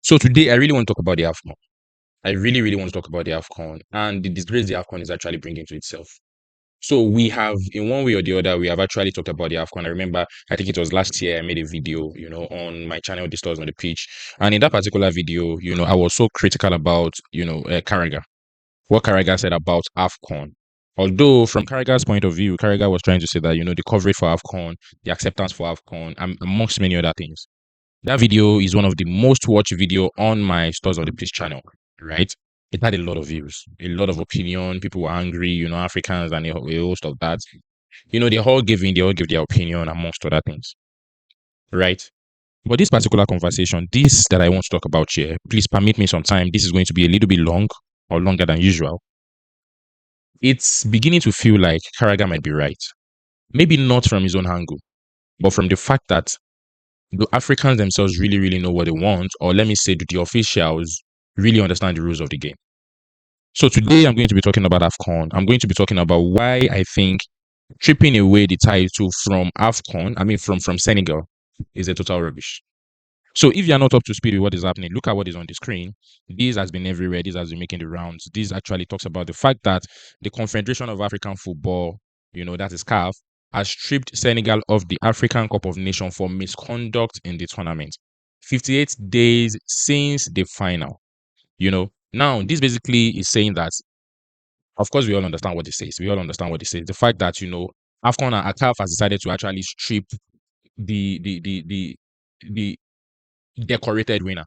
So today I really want to talk about the AFCON. I really, really want to talk about the AFCON and the disgrace the AFCON is actually bringing to itself. So we have, in one way or the other, we have actually talked about the AFCON. I remember, I think it was last year, I made a video, on my channel, This Stars on the Pitch. And in that particular video, I was so critical about, Carragher, what Carragher said about AFCON. Although, from Carragher's point of view, Carragher was trying to say that, the coverage for AFCON, the acceptance for AFCON, and amongst many other things. That video is one of the most watched video on my Stars on the Pitch channel, right? It had a lot of views, a lot of opinion. People were angry, Africans and a host of that. They all give their opinion amongst other things, right? But this particular conversation, this that I want to talk about here, please permit me some time. This is going to be a little bit long or longer than usual. It's beginning to feel like Carragher might be right. Maybe not from his own angle, but from the fact that the Africans themselves really, really know what they want, or let me say, do the officials really understand the rules of the game? So today I'm going to be talking about AFCON. I'm going to be talking about why I think stripping away the title from AFCON, from Senegal, is a total rubbish. So if you're not up to speed with what is happening, look at what is on the screen. This has been everywhere. This has been making the rounds. This actually talks about the fact that the Confederation of African Football, that is CAF, has stripped Senegal of the African Cup of Nations for misconduct in the tournament. 58 days since the final. Now this basically is saying that, of course, we all understand what it says. We all understand what it says. The fact that AFCON and CAF has decided to actually strip the decorated winner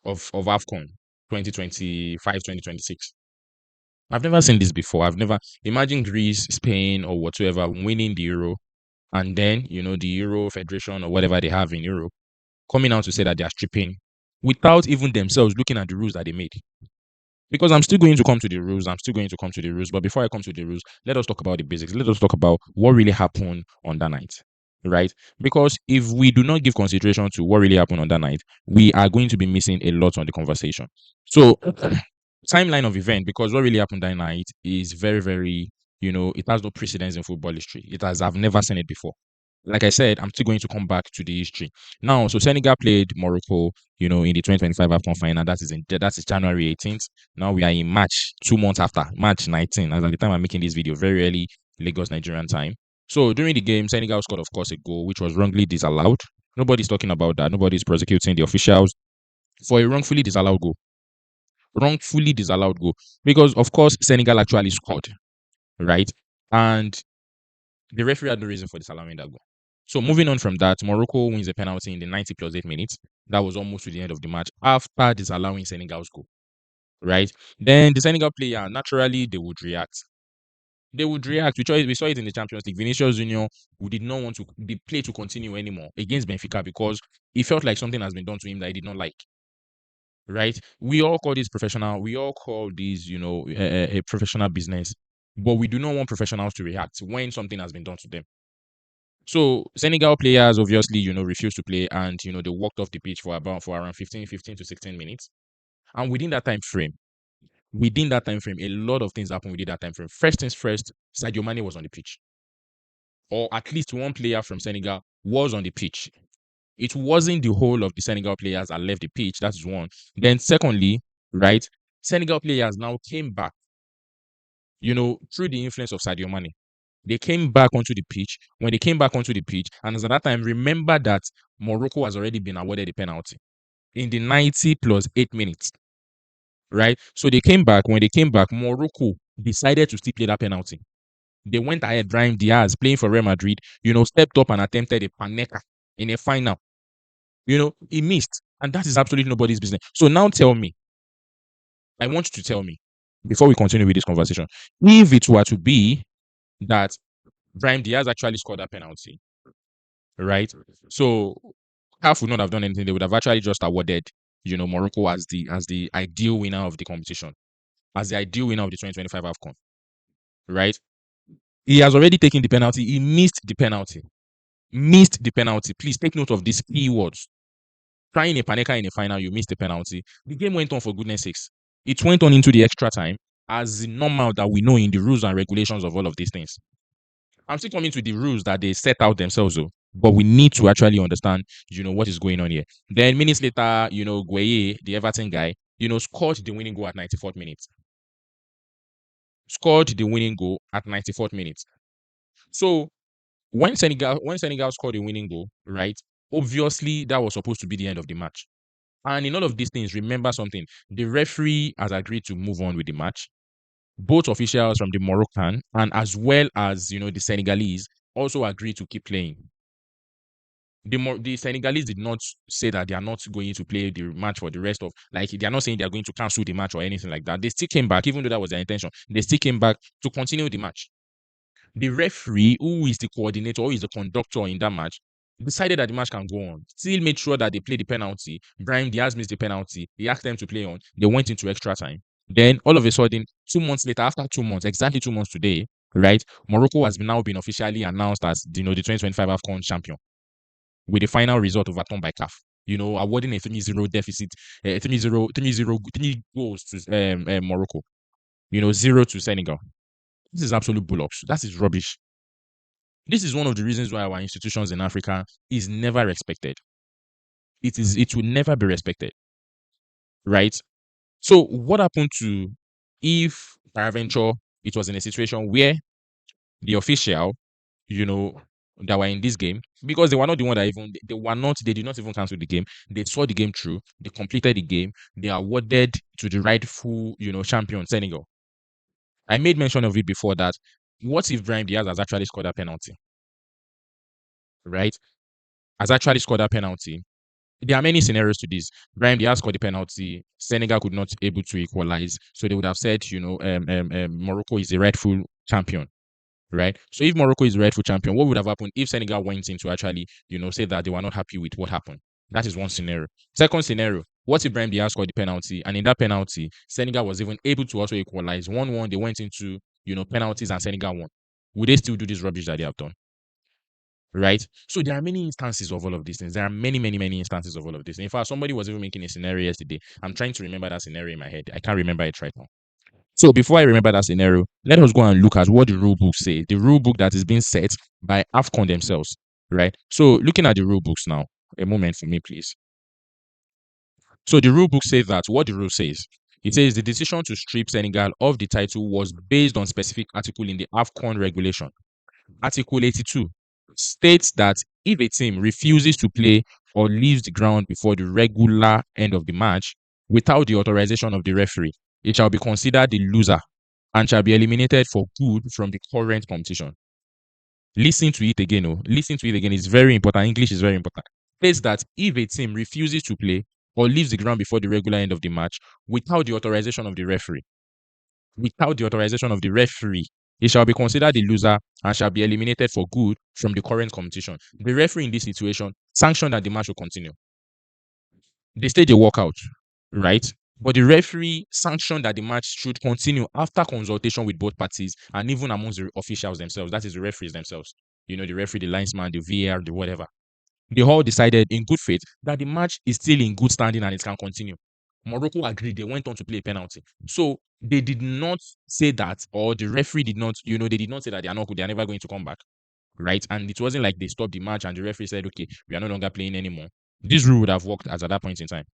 of AFCON 2025, 2026. I've never seen this before. I've never imagine Greece, Spain, or whatsoever winning the Euro, and then the Euro Federation or whatever they have in Europe coming out to say that they are stripping without even themselves looking at the rules that they made. Because I'm still going to come to the rules. But before I come to the rules, let us talk about the basics. Let us talk about what really happened on that night, right? Because if we do not give consideration to what really happened on that night, we are going to be missing a lot on the conversation. So, timeline of event, because what really happened that night is very, very, it has no precedence in football history. I've never seen it before. Like I said, I'm still going to come back to the history. Now, so Senegal played Morocco, in the 2025 AFCON final. That is January 18th. Now we are in March, 2 months after, March 19th. As at the time I'm making this video, very early Lagos, Nigerian time. So during the game, Senegal scored, of course, a goal, which was wrongly disallowed. Nobody's talking about that. Nobody's prosecuting the officials for a wrongfully disallowed goal. Because, of course, Senegal actually scored, right? And the referee had no reason for disallowing that goal. So moving on from that, Morocco wins a penalty in the 90 plus 8 minutes. That was almost to the end of the match after disallowing Senegal's goal, right? Then the Senegal player, naturally, they would react. We saw it in the Champions League. Vinicius Junior, who did not want the play to continue anymore against Benfica because he felt like something has been done to him that he did not like, right? We all call this professional. We all call this, a professional business. But we do not want professionals to react when something has been done to them. So Senegal players obviously, refused to play and, they walked off the pitch for around 15 to 16 minutes. And within that time frame, a lot of things happened within that time frame. First things first, Sadio Mane was on the pitch. Or at least one player from Senegal was on the pitch. It wasn't the whole of the Senegal players that left the pitch. That is one. Then secondly, right, Senegal players now came back, through the influence of Sadio Mane. They came back onto the pitch. When they came back onto the pitch, and as at that time, remember that Morocco has already been awarded the penalty in the 90 plus 8 minutes, right? So they came back. When they came back, Morocco decided to still play that penalty. They went ahead. Brahim Diaz, playing for Real Madrid, stepped up and attempted a panenka in a final. He missed, and that is absolutely nobody's business. So now tell me, I want you to tell me, before we continue with this conversation, if it were to be that Brahim Diaz actually scored that penalty, right? So CAF would not have done anything. They would have actually just awarded, Morocco as the ideal winner of the competition, as the ideal winner of the 2025 AFCON, right? He has already taken the penalty. He missed the penalty. Please take note of these key words. Trying a panenka in a final, you missed the penalty. The game went on, for goodness sakes. It went on into the extra time as normal that we know in the rules and regulations of all of these things. I'm still coming to the rules that they set out themselves, though. but we need to actually understand, what is going on here. Then minutes later, Gueye, the Everton guy, scored the winning goal at 94th minute. Scored the winning goal at 94th minute. So when Senegal scored the winning goal, right? Obviously, that was supposed to be the end of the match. And in all of these things, remember something: the referee has agreed to move on with the match. Both officials from the Moroccan and as well as the Senegalese also agreed to keep playing. The Senegalese did not say that they are not going to play the match for the rest of, like, they are not saying they are going to cancel the match or anything like that. They still came back, even though that was their intention. They still came back to continue the match. The referee, who is the coordinator, who is the conductor in that match, decided that the match can go on. Still made sure that they played the penalty. Brahim Diaz missed the penalty. He asked them to play on. They went into extra time. Then all of a sudden, 2 months later, after 2 months, exactly 2 months today, right? Morocco has now been officially announced as the 2025 AFCON champion, with the final result overturned by CAF. Awarding a 3-0 deficit, 3-0, 3-0, 3 goals to Morocco. 0 to Senegal. This is absolute bullocks. That is rubbish. This is one of the reasons why our institutions in Africa is never respected. It will never be respected, right? So what happened to, if peradventure it was in a situation where the official, you know, that were in this game, because they were not the one that even they did not even cancel the game. They saw the game through, they completed the game, they awarded to the rightful, champion, Senegal. I made mention of it before that. What if Brahim Diaz has actually scored a penalty, right? Has actually scored a penalty. There are many scenarios to this. Brahim Diaz scored the penalty. Senegal could not able to equalize, so they would have said, Morocco is the rightful champion, right? So if Morocco is the rightful champion, what would have happened if Senegal went in to actually, say that they were not happy with what happened? That is one scenario. Second scenario: what if Brahim Diaz scored the penalty, and in that penalty, Senegal was even able to also equalize 1-1? They went into, penalties, and Senegal won. Would they still do this rubbish that they have done? Right? So there are many instances of all of these things. There are many, many, many instances of all of this. In fact, somebody was even making a scenario yesterday. I'm trying to remember that scenario in my head. I can't remember it right now. So before I remember that scenario, let us go and look at what the rule book says. The rule book that is being set by AFCON themselves, right? So looking at the rule books now, a moment for me, please. So the rule book says that what the rule says. It says the decision to strip Senegal of the title was based on specific article in the AFCON regulation. Article 82 states that if a team refuses to play or leaves the ground before the regular end of the match without the authorization of the referee, it shall be considered the loser and shall be eliminated for good from the current competition. Listen to it again. Listen to it again. It's very important. English is very important. It says that if a team refuses to play or leaves the ground before the regular end of the match without the authorization of the referee, he shall be considered the loser and shall be eliminated for good from the current competition. The referee in this situation sanctioned that the match will continue. They stage a walkout, right? But the referee sanctioned that the match should continue after consultation with both parties and even amongst the officials themselves. That is the referees themselves. The referee, the linesman, the VAR, the whatever. They all decided in good faith that the match is still in good standing and it can continue. Morocco agreed. They went on to play a penalty. So they did not say that, or the referee did not, they did not say that they are not good, they are never going to come back, right? And it wasn't like they stopped the match and the referee said, okay, we are no longer playing anymore. This rule would have worked as at that point in time.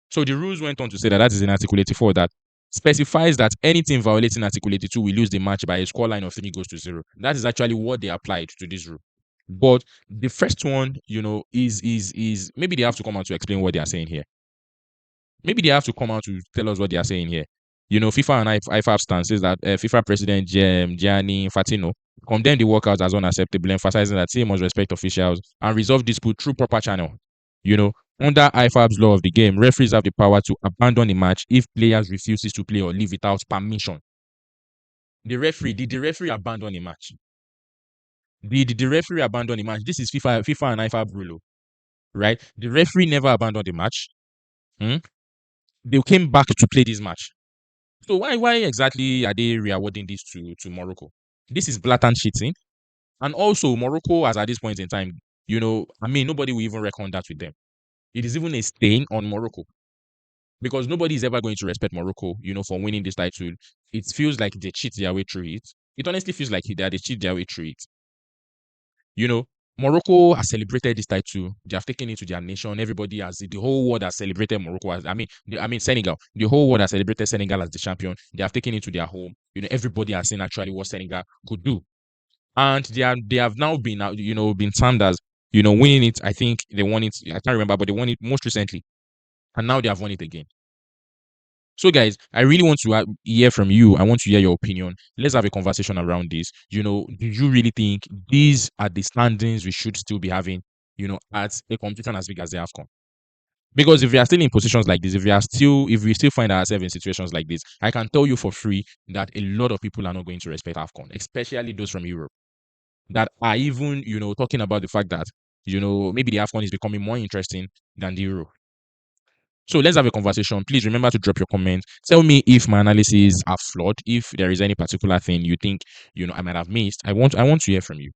So the rules went on to say that is in Article 84 that specifies that anything violating Article 82 will lose the match by a scoreline of 3-0. That is actually what they applied to this rule. But the first one, is maybe they have to come out to explain what they are saying here. Maybe they have to come out to tell us what they are saying here. FIFA and IFAB stand says that FIFA President Gianni Infantino condemned the walkouts as unacceptable, emphasizing that team must respect officials and resolve dispute through proper channel. Under IFAB's law of the game, referees have the power to abandon the match if players refuses to play or leave without permission. Did the referee abandon the match? Did the referee abandon the match? This is FIFA and IFAB rule, right? The referee never abandoned the match. They came back to play this match. So why exactly are they re-awarding this to Morocco? This is blatant cheating. And also, Morocco, as at this point in time, nobody will even reckon that with them. It is even a stain on Morocco, because nobody is ever going to respect Morocco, for winning this title. It feels like they cheat their way through it. It honestly feels like they cheat their way through it. Morocco has celebrated this title. They have taken it to their nation. Everybody has the whole world has celebrated Morocco as I mean Senegal. The whole world has celebrated Senegal as the champion. They have taken it to their home. Everybody has seen actually what Senegal could do, and they have now been been termed as winning it. I think they won it. I can't remember, but they won it most recently, and now they have won it again. So, guys, I really want to hear from you. I want to hear your opinion. Let's have a conversation around this. Do you really think these are the standings we should still be having, at a competition as big as the AFCON? Because if we are still in positions like this, if we still find ourselves in situations like this, I can tell you for free that a lot of people are not going to respect AFCON, especially those from Europe that are even, talking about the fact that, maybe the AFCON is becoming more interesting than the Euro. So let's have a conversation. Please remember to drop your comments. Tell me if my analysis are flawed. If there is any particular thing you think I might have missed. I want to hear from you.